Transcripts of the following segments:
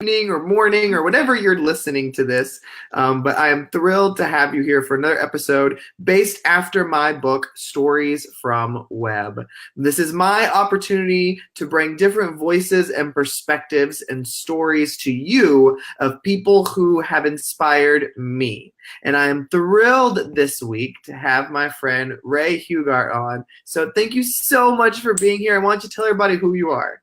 evening or morning or whatever you're listening to this. But I am thrilled to have you here for another episode based after my book, Stories from Web. This is my opportunity to bring different voices and perspectives and stories to you of people who have inspired me. And I am thrilled this week to have my friend Rae Hughart on. So thank you so much for being here. I want you to tell everybody who you are.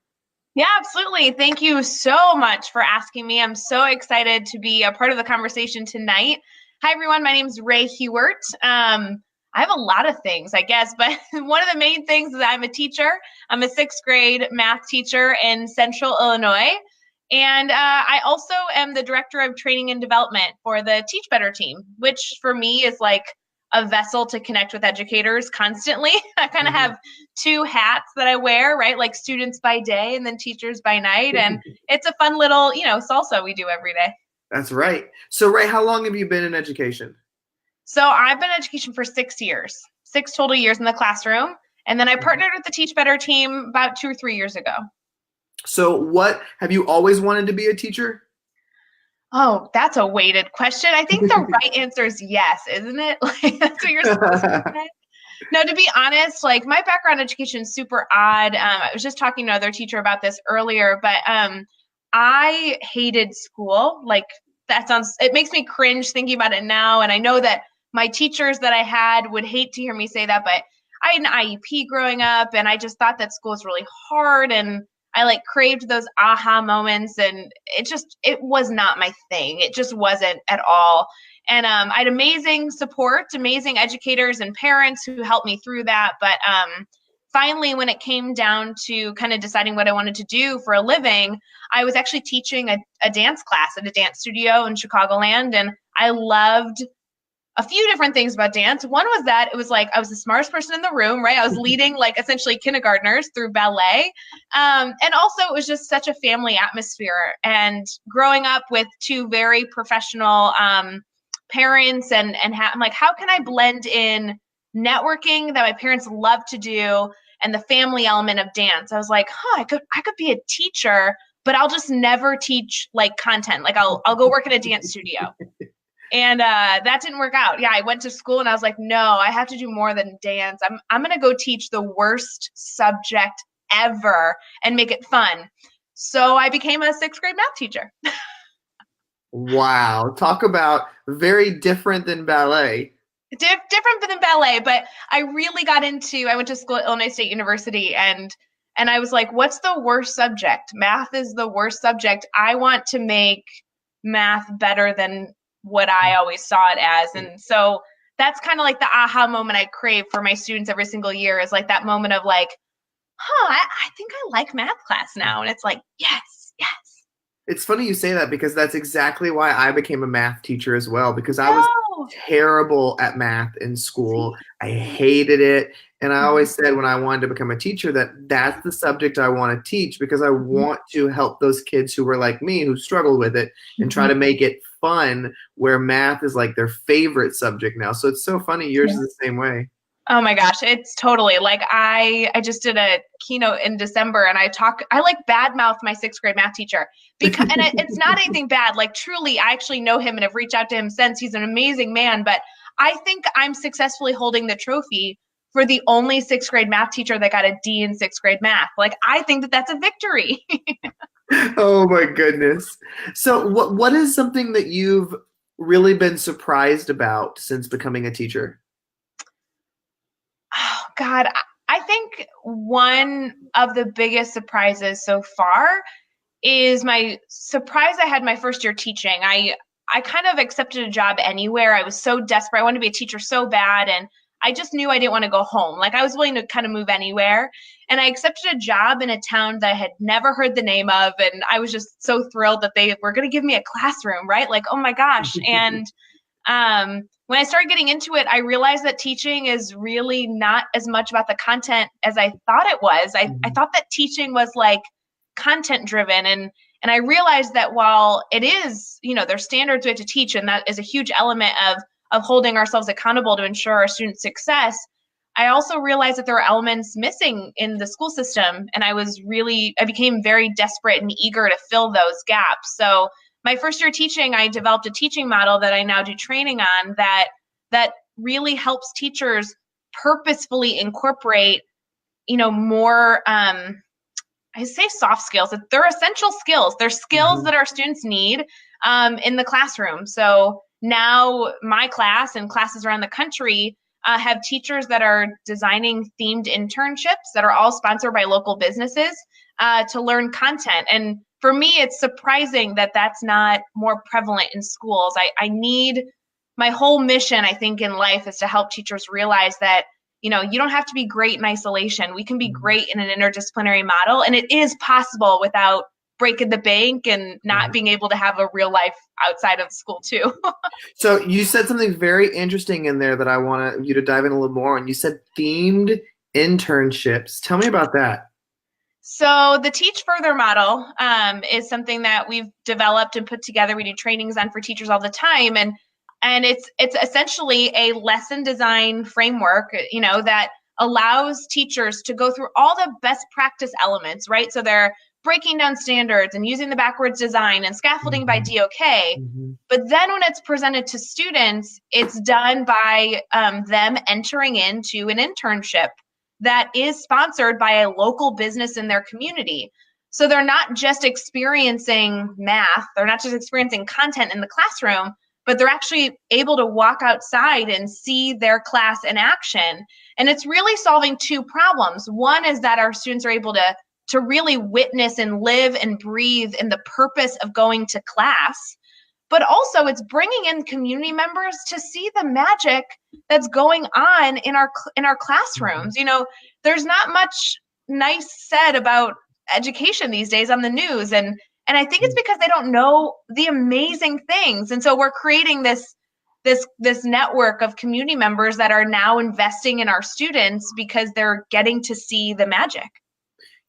Yeah, absolutely. Thank you so much for asking me. I'm so excited to be a part of the conversation tonight. Hi, everyone. My name is Rae Hughart. I have a lot of things, I guess, but one of the main things is I'm a teacher. I'm a sixth grade math teacher in Central Illinois. And I also am the director of training and development for the Teach Better team, which for me is like a vessel to connect with educators constantly. I kind of have two hats that I wear, right? Like students by day and then teachers by night. And it's a fun little, salsa we do every day. That's right. So Rae, how long have you been in education? So I've been in education for 6 years, 6 total years in the classroom. And then I partnered with the Teach Better team about 2 or 3 years ago. So what, have you always wanted to be a teacher? Oh, that's a weighted question. I think the right answer is yes, isn't it? Like that's what you're supposed to say. No, to be honest, like my background in education is super odd. I was just talking to another teacher about this earlier, but I hated school. Like it makes me cringe thinking about it now. And I know that my teachers that I had would hate to hear me say that, but I had an IEP growing up and I just thought that school was really hard and I like craved those aha moments and it was not my thing. It just wasn't at all. And I had amazing support, amazing educators and parents who helped me through that. But finally, when it came down to kind of deciding what I wanted to do for a living, I was actually teaching a dance class at a dance studio in Chicagoland. And I loved a few different things about dance. One was that it was like I was the smartest person in the room, right? I was leading like essentially kindergartners through ballet. And also it was just such a family atmosphere. And growing up with two very professional parents and I'm like, how can I blend in networking that my parents love to do and the family element of dance? I was like, I could be a teacher, but I'll just never teach like content. Like I'll go work at a dance studio. And that didn't work out. Yeah, I went to school and I was like, no, I have to do more than dance. I'm going to go teach the worst subject ever and make it fun. So I became a sixth grade math teacher. Wow. Talk about very different than ballet. Different than ballet, but I really I went to school at Illinois State University and I was like, what's the worst subject? Math is the worst subject. I want to make math better than what I always saw it as. And so that's kind of like the aha moment I crave for my students every single year is like that moment of like, I think I like math class now. And it's like, yes. It's funny you say that because that's exactly why I became a math teacher as well, because I was terrible at math in school. I hated it. And I always said when I wanted to become a teacher that that's the subject I want to teach because I want to help those kids who were like me, who struggled with it and try to make it fun where math is like their favorite subject now. So it's so funny. Yours is the same way. Oh my gosh, it's totally like I just did a keynote in December and I like badmouth my sixth grade math teacher because and it's not anything bad. Like truly, I actually know him and have reached out to him since. He's an amazing man, but I think I'm successfully holding the trophy for the only sixth grade math teacher that got a D in sixth grade math. Like I think that that's a victory. Oh my goodness. So what is something that you've really been surprised about since becoming a teacher? Oh God, I think one of the biggest surprises so far is my surprise I had my first year teaching. I kind of accepted a job anywhere. I was so desperate. I wanted to be a teacher so bad. And I just knew I didn't want to go home. Like I was willing to kind of move anywhere. And I accepted a job in a town that I had never heard the name of. And I was just so thrilled that they were going to give me a classroom, right? Like, oh my gosh. And when I started getting into it, I realized that teaching is really not as much about the content as I thought it was. I thought that teaching was like content driven. And I realized that while it is, there's standards we have to teach, and that is a huge element of holding ourselves accountable to ensure our students' success, I also realized that there were elements missing in the school system. And I became very desperate and eager to fill those gaps. So my first year teaching, I developed a teaching model that I now do training on that really helps teachers purposefully incorporate, more, I say soft skills. They're essential skills. They're skills that our students need in the classroom. So now my class and classes around the country have teachers that are designing themed internships that are all sponsored by local businesses to learn content. And for me, it's surprising that that's not more prevalent in schools. My whole mission, I think, in life is to help teachers realize that, you don't have to be great in isolation. We can be great in an interdisciplinary model, and it is possible without breaking the bank and not being able to have a real life outside of school too. So you said something very interesting in there that I want you to dive in a little more on. You said themed internships. Tell me about that. So the Teach Further model is something that we've developed and put together. We do trainings on for teachers all the time, and it's essentially a lesson design framework, that allows teachers to go through all the best practice elements, right? So they're breaking down standards and using the backwards design and scaffolding by DOK. But then when it's presented to students, it's done by them entering into an internship that is sponsored by a local business in their community. So they're not just experiencing math, they're not just experiencing content in the classroom, but they're actually able to walk outside and see their class in action. And it's really solving two problems. One is that our students are able to really witness and live and breathe in the purpose of going to class. But also it's bringing in community members to see the magic that's going on in our classrooms. There's not much nice said about education these days on the news. And I think it's because they don't know the amazing things. And so we're creating this network of community members that are now investing in our students because they're getting to see the magic.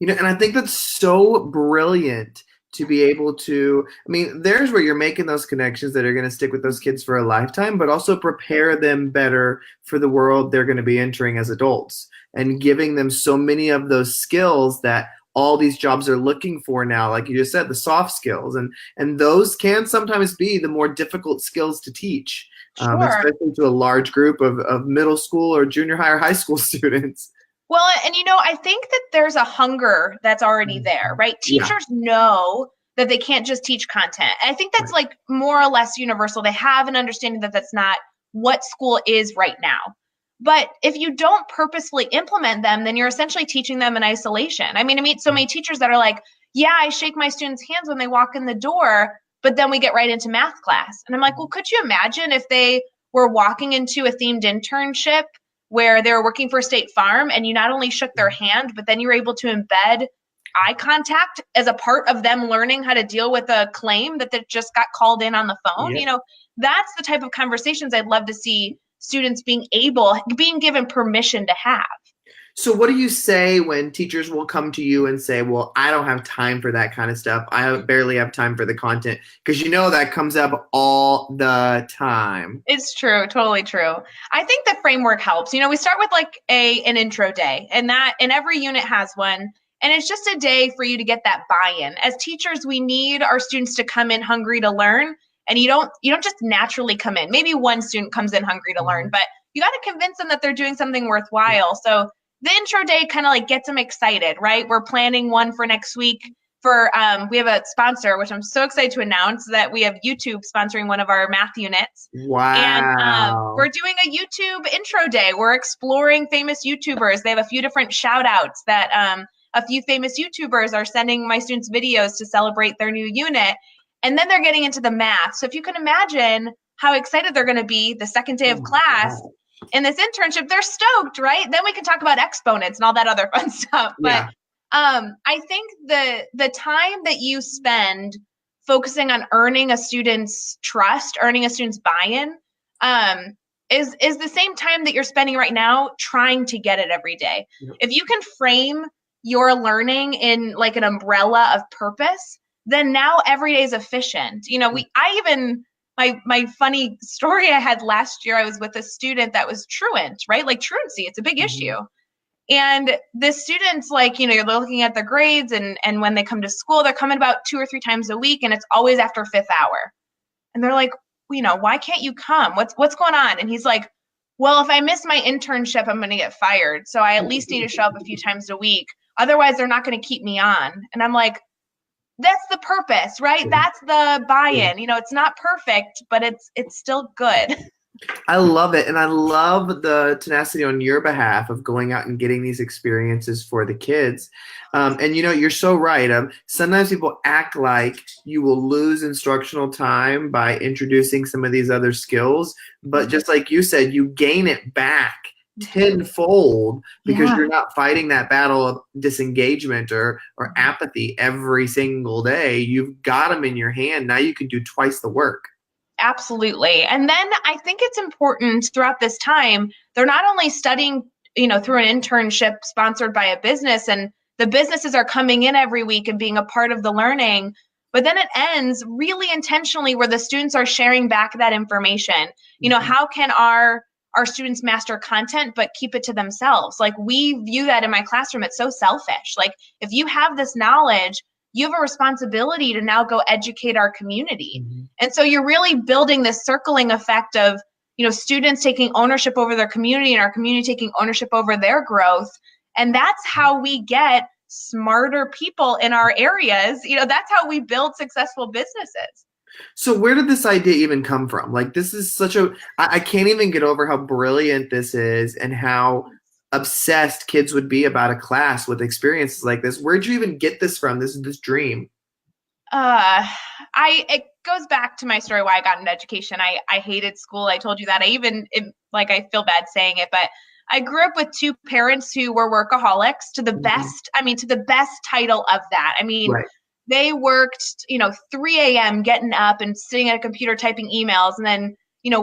And I think that's so brilliant to be able to, there's where you're making those connections that are going to stick with those kids for a lifetime, but also prepare them better for the world they're going to be entering as adults and giving them so many of those skills that all these jobs are looking for now, like you just said, the soft skills, and those can sometimes be the more difficult skills to teach, especially to a large group of middle school or junior high or high school students. Well, and I think that there's a hunger that's already there, right? Teachers know that they can't just teach content. And I think that's like more or less universal. They have an understanding that that's not what school is right now. But if you don't purposefully implement them, then you're essentially teaching them in isolation. I meet so many teachers that are like, yeah, I shake my students' hands when they walk in the door, but then we get right into math class. And I'm like, well, could you imagine if they were walking into a themed internship where they were working for State Farm and you not only shook their hand, but then you were able to embed eye contact as a part of them learning how to deal with a claim that they just got called in on the phone? That's the type of conversations I'd love to see students being given permission to have. So what do you say when teachers will come to you and say, well, I don't have time for that kind of stuff. I barely have time for the content, because that comes up all the time. It's true. Totally true. I think the framework helps. We start with like an intro day, and every unit has one. And it's just a day for you to get that buy-in. As teachers, we need our students to come in hungry to learn. And you don't just naturally come in. Maybe one student comes in hungry to learn, but you got to convince them that they're doing something worthwhile. So the intro day kind of like gets them excited, right? We're planning one for next week for, we have a sponsor, which I'm so excited to announce, that we have YouTube sponsoring one of our math units. Wow. And we're doing a YouTube intro day. We're exploring famous YouTubers. They have a few different shout outs that a few famous YouTubers are sending my students videos to celebrate their new unit. And then they're getting into the math. So if you can imagine how excited they're going to be the second day of class in this internship, they're stoked, right? Then we can talk about exponents and all that other fun stuff. But I think the time that you spend focusing on earning a student's trust, earning a student's buy-in, is the same time that you're spending right now trying to get it every day. If you can frame your learning in like an umbrella of purpose, then now every day is efficient. I even my funny story I had last year, I was with a student that was truant, right? Like truancy, it's a big issue. And the students, like, you're looking at their grades, and when they come to school, they're coming about 2 or 3 times a week, and it's always after fifth hour. And they're like, why can't you come? What's going on? And he's like, well, if I miss my internship, I'm going to get fired. So I at least need to show up a few times a week. Otherwise, they're not going to keep me on. And I'm like, that's the purpose, right? That's the buy-in. It's not perfect, but it's still good. I love it. And I love the tenacity on your behalf of going out and getting these experiences for the kids. And you're so right. Sometimes people act like you will lose instructional time by introducing some of these other skills. But just like you said, you gain it back tenfold because you're not fighting that battle of disengagement or apathy every single day. You've got them in your hand. Now you can do twice the work. Absolutely. And then I think it's important throughout this time, they're not only studying, through an internship sponsored by a business, and the businesses are coming in every week and being a part of the learning, but then it ends really intentionally where the students are sharing back that information. How can our students master content but keep it to themselves? Like, we view that in my classroom, it's so selfish. Like, if you have this knowledge, you have a responsibility to now go educate our community. And so you're really building this circling effect of, students taking ownership over their community and our community taking ownership over their growth. And that's how we get smarter people in our areas. That's how we build successful businesses. So where did this idea even come from? Like, this is I can't even get over how brilliant this is and how obsessed kids would be about a class with experiences like this. Where'd you even get this from? This dream. It goes back to my story why I got into education. I hated school. I told you that. I feel bad saying it, but I grew up with 2 parents who were workaholics to the best. To the best title of that. Right. They worked, 3 a.m. getting up and sitting at a computer typing emails, and then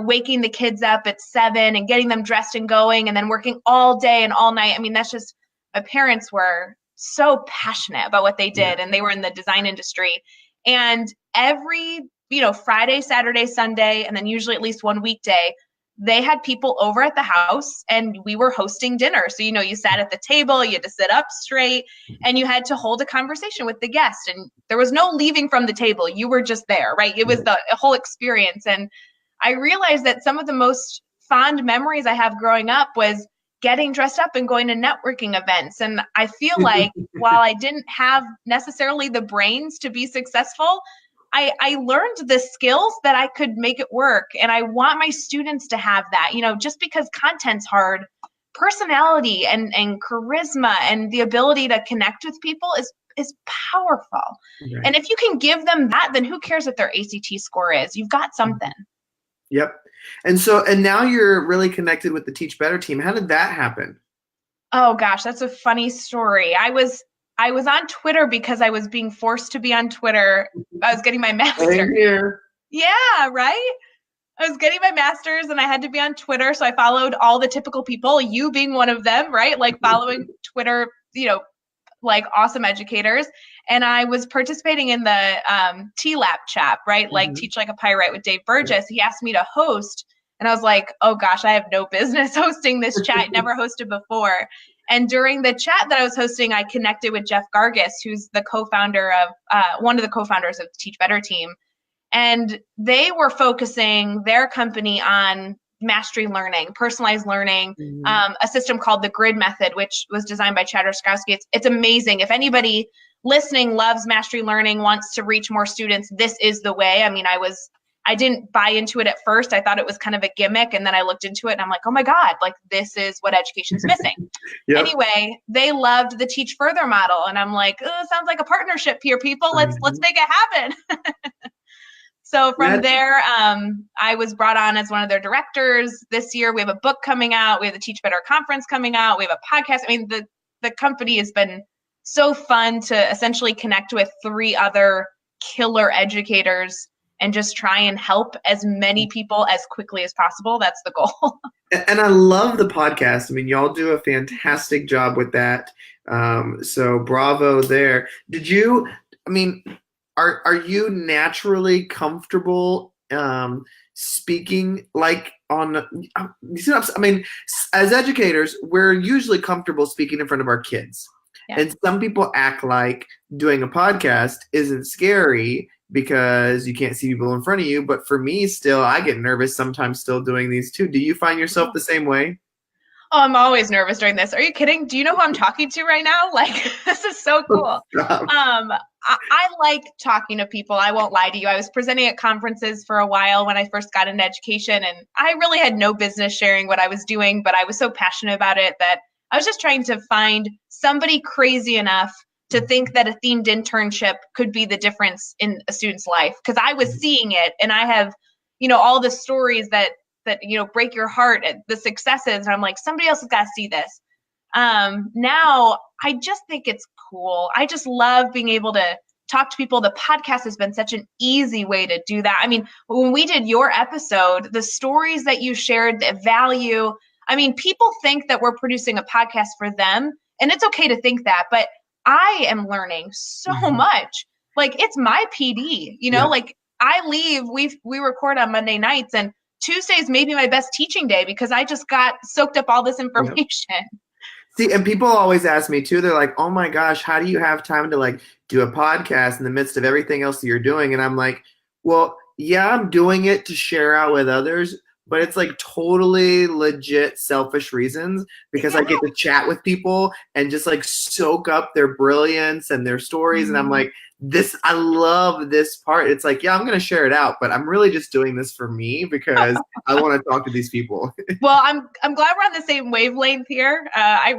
waking the kids up at 7 and getting them dressed and going, and then working all day and all night. That's just, my parents were so passionate about what they did, and they were in the design industry. And every, Friday, Saturday, Sunday, and then usually at least one weekday, they had people over at the house and we were hosting dinner. So, you sat at the table, you had to sit up straight, and you had to hold a conversation with the guest. And there was no leaving from the table. You were just there, right? It was the whole experience. And I realized that some of the most fond memories I have growing up was getting dressed up and going to networking events. And I feel like while I didn't have necessarily the brains to be successful, I learned the skills that I could make it work. And I want my students to have that. Just because content's hard, personality and charisma and the ability to connect with people is powerful. Right. And if you can give them that, then who cares what their ACT score is? You've got something. Yep. And now you're really connected with the Teach Better team. How did that happen? Oh gosh, that's a funny story. I was on Twitter because I was being forced to be on Twitter. I was getting my master's. Yeah, right? I was getting my master's and I had to be on Twitter. So I followed all the typical people, you being one of them, right? Like following Twitter, like awesome educators. And I was participating in the TLAP chat, right? Like Teach Like a Pirate with Dave Burgess. He asked me to host. And I was like, oh gosh, I have no business hosting this chat. Never hosted before. And during the chat that I was hosting, I connected with Jeff Gargis, who's the co-founder of one of the co-founders of the Teach Better team. And they were focusing their company on mastery learning, personalized learning, a system called the Grid Method, which was designed by Chad Ostrowski. It's amazing. If anybody listening loves mastery learning, wants to reach more students, this is the way. I didn't buy into it at first. I thought it was kind of a gimmick. And then I looked into it and I'm like, oh my God, like this is what education's missing. Yep. Anyway, they loved the Teach Further model. And I'm like, oh, sounds like a partnership here, people. Let's make it happen. So from there, I was brought on as one of their directors. This year, we have a book coming out. We have the Teach Better conference coming out. We have a podcast. The company has been so fun to essentially connect with 3 other killer educators and just try and help as many people as quickly as possible. That's the goal. And I love the podcast. Y'all do a fantastic job with that. So bravo there. Are you naturally comfortable speaking like on, I mean, as educators, we're usually comfortable speaking in front of our kids. Yeah. And some people act like doing a podcast isn't scary because you can't see people in front of you. But for me, still, I get nervous sometimes still doing these too. Do you find yourself the same way? Oh, I'm always nervous during this. Are you kidding? Do you know who I'm talking to right now? Like, this is so cool. I like talking to people. I won't lie to you. I was presenting at conferences for a while when I first got into education, and I really had no business sharing what I was doing, but I was so passionate about it that I was just trying to find somebody crazy enough to think that a themed internship could be the difference in a student's life. Because I was seeing it, and I have, all the stories that break your heart at the successes. And I'm like, somebody else has got to see this. Now I just think it's cool. I just love being able to talk to people. The podcast has been such an easy way to do that. I mean, when we did your episode, the stories that you shared, the value, I mean, people think that we're producing a podcast for them, and it's okay to think that, but I am learning so much. Like, it's my PD, like I leave, we record on Monday nights, and Tuesday's maybe my best teaching day because I just got soaked up all this information. Yeah. See, and people always ask me too, they're like, oh my gosh, how do you have time to like do a podcast in the midst of everything else that you're doing? And I'm like, well, yeah, I'm doing it to share out with others, but it's like totally legit selfish reasons because I get to chat with people and just like soak up their brilliance and their stories. And I'm like, I love this part. It's like, yeah, I'm going to share it out, but I'm really just doing this for me because I want to talk to these people. Well, I'm glad we're on the same wavelength here. I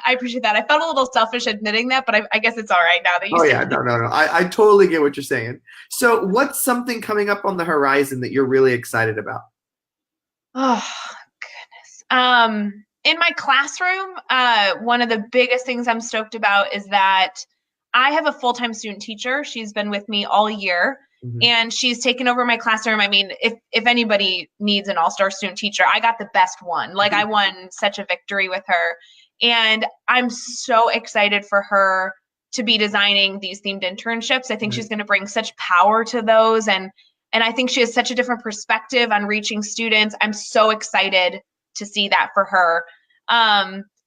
appreciate that. I felt a little selfish admitting that, but I guess it's all right now that you said no. I totally get what you're saying. So what's something coming up on the horizon that you're really excited about? Oh, goodness. In my classroom, one of the biggest things I'm stoked about is that I have a full-time student teacher. She's been with me all year, and she's taken over my classroom. I mean, if anybody needs an all-star student teacher, I got the best one. Like, I won such a victory with her, and I'm so excited for her to be designing these themed internships. I think she's going to bring such power to those, and I think she has such a different perspective on reaching students. I'm so excited to see that for her.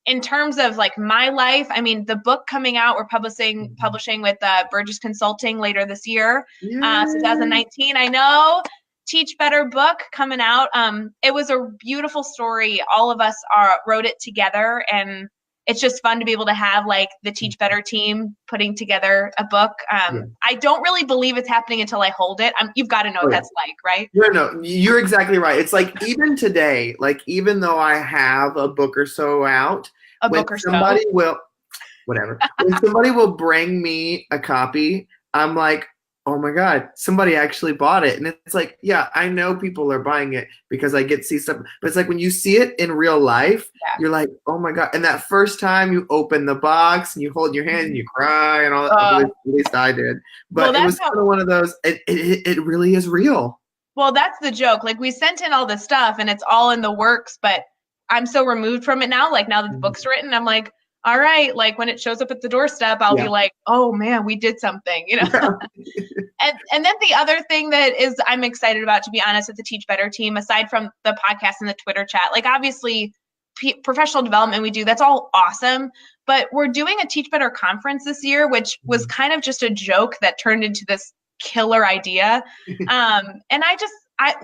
In terms of like my life, I mean, the book coming out, we're publishing with Burgess Consulting later this year, 2019. I know, Teach Better book coming out. It was a beautiful story. All of us wrote it together, and it's just fun to be able to have like the Teach Better team putting together a book. I don't really believe it's happening until I hold it. You've got to know what that's like, right? No, you're exactly right. It's like even today, like even though I have a book or so out, when somebody will bring me a copy, I'm like, oh my God, somebody actually bought it. And it's like, yeah, I know people are buying it because I get to see stuff. But it's like when you see it in real life, you're like, oh my God. And that first time you open the box and you hold your hand and you cry and all that, at least I did. But it was kind of one of those, it really is real. Well, that's the joke. Like, we sent in all this stuff and it's all in the works, but I'm so removed from it now. Like, now that the book's written, I'm like, all right, like when it shows up at the doorstep, I'll be like, oh man, we did something, and then the other thing that I'm excited about, to be honest, with the Teach Better team, aside from the podcast and the Twitter chat, like obviously professional development we do, that's all awesome, but we're doing a Teach Better conference this year, which was kind of just a joke that turned into this killer idea. And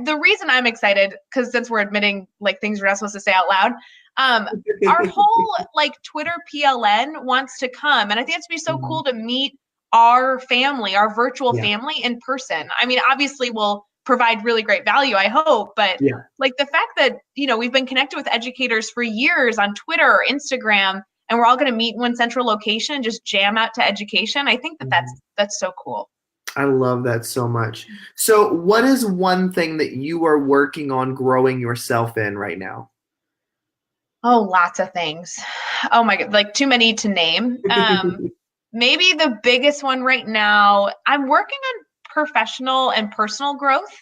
the reason I'm excited, because since we're admitting like things we're not supposed to say out loud, our whole like Twitter PLN wants to come, and I think it's be so cool to meet our family, our virtual family in person. I mean, obviously we'll provide really great value, I hope, but like the fact that, we've been connected with educators for years on Twitter or Instagram, and we're all going to meet in one central location and just jam out to education. I think that's so cool. I love that so much. So what is one thing that you are working on growing yourself in right now? Oh, lots of things. Oh my God, like too many to name. Maybe the biggest one right now, I'm working on professional and personal growth.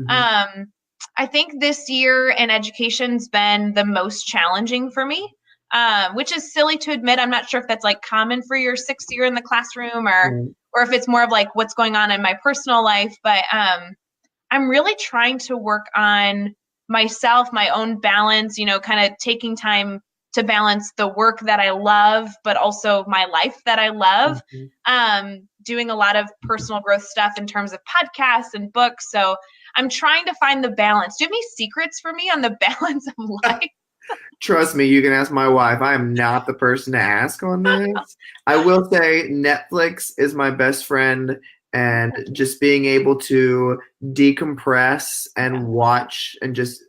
I think this year in education's been the most challenging for me, which is silly to admit. I'm not sure if that's like common for your sixth year in the classroom or if it's more of like what's going on in my personal life. But I'm I'm really trying to work on myself, my own balance, kind of taking time to balance the work that I love, but also my life that I love. Doing a lot of personal growth stuff in terms of podcasts and books. So I'm trying to find the balance. Do you have any secrets for me on the balance of life? Trust me, you can ask my wife. I am not the person to ask on this. I will say Netflix is my best friend, and just being able to decompress and watch and just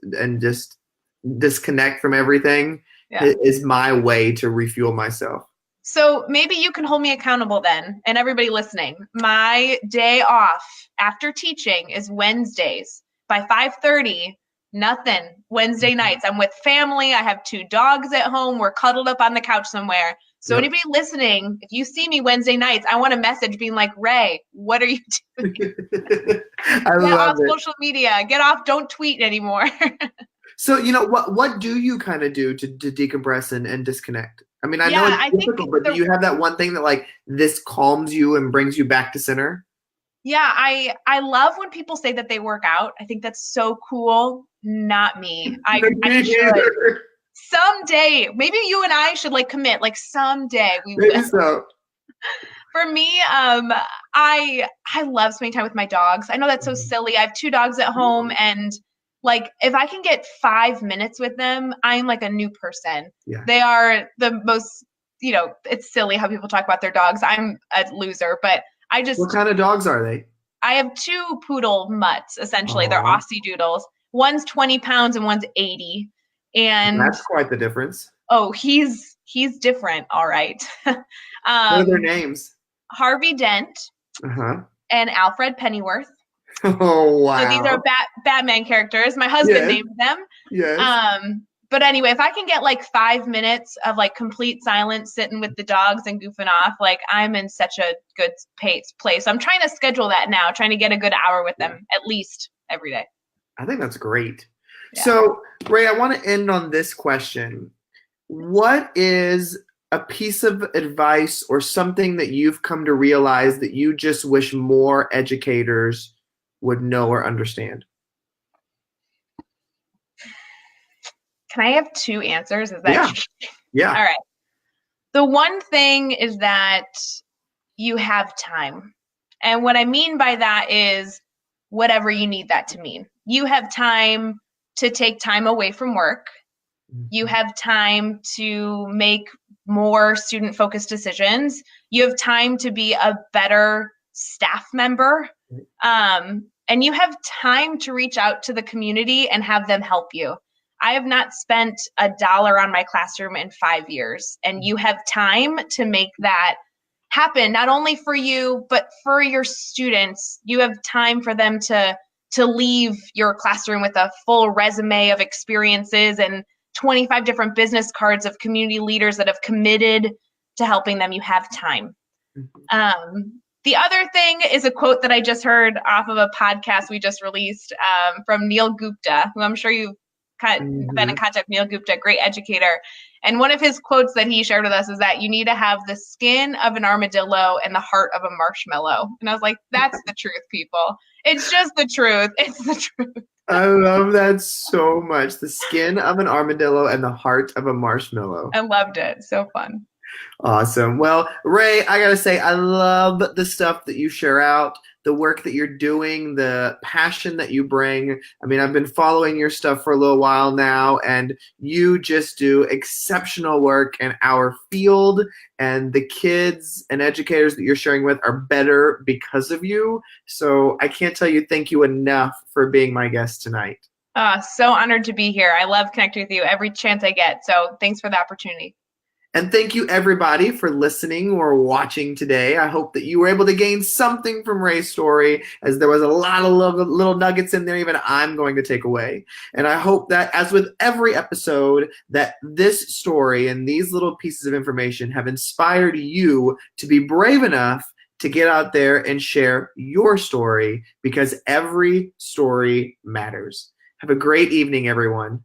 disconnect from everything is my way to refuel myself. So maybe you can hold me accountable then, and everybody listening. My day off after teaching is Wednesdays by 5:30. Nothing. Wednesday nights, I'm with family. I have 2 dogs at home. We're cuddled up on the couch somewhere. So anybody listening, if you see me Wednesday nights, I want a message being like, Rae, what are you doing? Get off social media. Get off. Don't tweet anymore. So, what do you kind of do to decompress and disconnect? I mean, I know it's difficult, but do you have that one thing that like this calms you and brings you back to center? Yeah, I love when people say that they work out. I think that's so cool. Not me. I should. Someday, maybe you and I should like commit. Like someday we will. Maybe so. For me, I love spending time with my dogs. I know that's so silly. I have 2 dogs at home, and like if I can get 5 minutes with them, I'm like a new person. Yeah. They are the most, it's silly how people talk about their dogs. I'm a loser, but What kind of dogs are they? I have 2 poodle mutts, essentially. Aww. They're Aussie doodles. One's 20 pounds and one's 80. And that's quite the difference. Oh, he's different. All right. What are their names? Harvey Dent and Alfred Pennyworth. Oh, wow. So these are Batman characters. My husband named them. Yes. But anyway, if I can get like 5 minutes of like complete silence sitting with the dogs and goofing off, like I'm in such a good place. I'm trying to schedule that now, trying to get a good hour with them at least every day. I think that's great. Yeah. So, Rae, I want to end on this question. What is a piece of advice or something that you've come to realize that you just wish more educators would know or understand? Can I have 2 answers? Is that Yeah. All right. The one thing is that you have time. And what I mean by that is whatever you need that to mean. You have time to take time away from work. You have time to make more student-focused decisions. You have time to be a better staff member. And you have time to reach out to the community and have them help you. I have not spent $1 on my classroom in 5 years, and you have time to make that happen, not only for you, but for your students. You have time for them to leave your classroom with a full resume of experiences and 25 different business cards of community leaders that have committed to helping them. You have time. The other thing is a quote that I just heard off of a podcast we just released from Neil Gupta, who I'm sure you've been in contact with. Neil Gupta, great educator. And one of his quotes that he shared with us is that you need to have the skin of an armadillo and the heart of a marshmallow. And I was like, that's the truth, people. It's just the truth. It's the truth. I love that so much. The skin of an armadillo and the heart of a marshmallow. I loved it. So fun. Awesome. Well, Rae, I got to say, I love the stuff that you share out, the work that you're doing, the passion that you bring. I mean, I've been following your stuff for a little while now, and you just do exceptional work in our field, and the kids and educators that you're sharing with are better because of you. So I can't tell you thank you enough for being my guest tonight. So honored to be here. I love connecting with you every chance I get. So thanks for the opportunity. And thank you, everybody, for listening or watching today. I hope that you were able to gain something from Rae's story, as there was a lot of little nuggets in there even I'm going to take away. And I hope that, as with every episode, that this story and these little pieces of information have inspired you to be brave enough to get out there and share your story, because every story matters. Have a great evening, everyone.